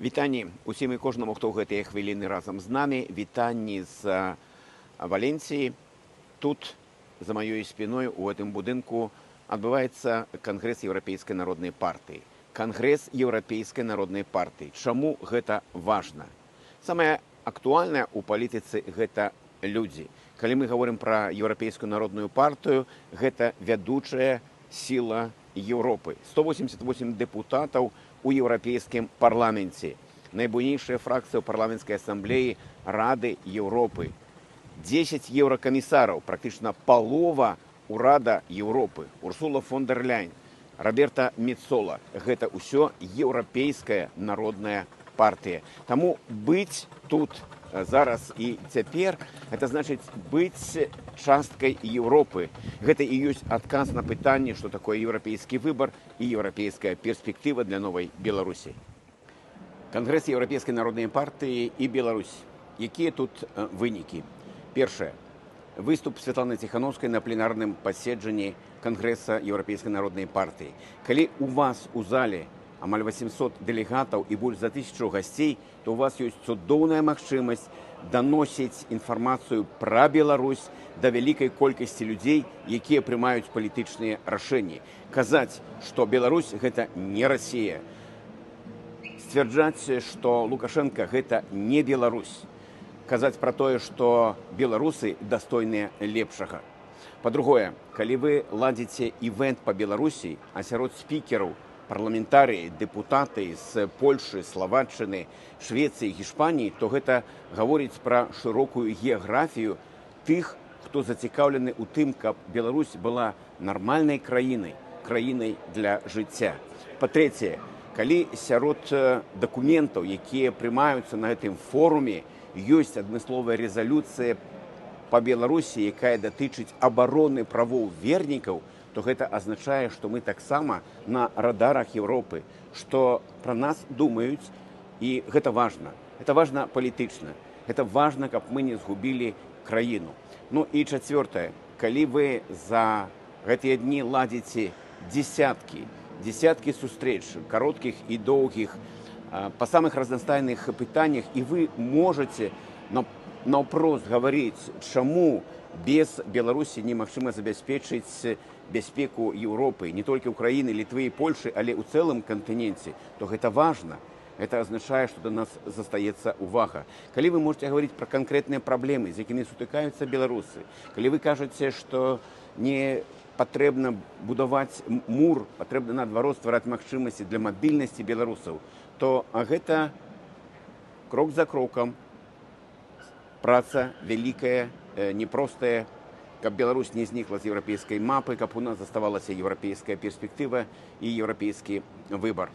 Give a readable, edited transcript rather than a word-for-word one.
Вітанні усім і кожному, хто ў гэтыя хвіліны разам з намі. Вітанні з Валенцыі. Тут, за маёй спіной, у гэтым будынку адбываецца Кангрэс Еўрапейскай народнай партыі. Кангрэс Еўрапейскай народнай партыі. Чаму гэта важна? Самае актуальнае ў палітыцы гэта людзі. Калі мы гаворым пра Еўрапейскую народную партыю, гэта вядучая сіла Еўропы. 188 дэпутатаў у Еўрапейскім парламенце. Найбуйнейшая фракцыя ў парламенцкай асамблеі Рады Еўропы. 10 еўракамісараў, практычна палова ўрада Еўропы. Урсула фон дер Ляйн, Роберта Мецола. Гэта ўсё еўрапейская народная партыя. Таму быць тут зараз і цяпер, это значыць быць часткай Еўропы. Гэта і ёсць адказ на пытанне, што такое еўрапейскі выбар і еўрапейская перспектыва для новай Беларусі. Кангрэс Еўрапейскай народнай партыі і Беларусь. Якія тут вынікі? Першае. Выступ Святланы Ціхановскай на пленарным паседжанні Кангрэса Еўрапейскай народнай партыі. Калі у вас у зале амаль 800 дэлегатаў і больш за 1000 гасцей, то у вас ёсць цудоўная магчымасць даносіць інфармацыю пра Беларусь да вялікай колькасці людзей, якія прымаюць палітычныя рашэнні. Казаць, што Беларусь гэта не Расія. Сцвярджаць, што Лукашенко гэта не Беларусь. Казаць пра тое, што беларусы дастойныя лепшага. Па-другое, калі вы ладзіце івент па Беларусі, а сярод спікераў парламентарыі, дэпутаты з Польшы, Славаччыны, Швецыі, Гішпаніі, то гэта гаворыць пра шырокую геаграфію тых, хто зацікаўлены ў тым, каб Беларусь была нармальнай краінай, краінай для жыцця. Па-трэцяе, калі сярод дакументаў, якія прымаюцца на гэтым форуме, ёсць адмысловая рэзалюцыя па Беларусі, якая датычыць абароны правоў вернікаў, то гэта азначае, што мы таксама на радарах Еўропы, што пра нас думаюць, і гэта важна. Гэта важна палітычна. Гэта важна, каб мы не згубілі краіну. Ну і чацвёртае, калі вы за гэтыя дні ладзіце дзесяткі сустрэч, кароткіх і доўгіх, па самых разнастайных пытаннях, і вы можаце наўпрост гаварыць, чаму без Беларусі немагчыма забяспечыць бяспеку Еўропы, не толькі ўкраіны, Літвы і Польшы, але ў цэлым кантыненце, то гэта важна. Это азначае, што да нас застаецца увага. Калі вы можете гаварыць пра канкрэтныя праблемы, з якімі сутыкаюцца беларусы, калі вы кажаце, што не патрэбна будаваць мур, патрэбна наадварот ствараць магчымасці для мабільнасці беларусаў, то гэта крок за крокам, праца вялікая, непростая, каб Беларусь не знікла з еўрапейскай мапы, каб у нас заставалася еўрапейская перспектыва і еўрапейскі выбар.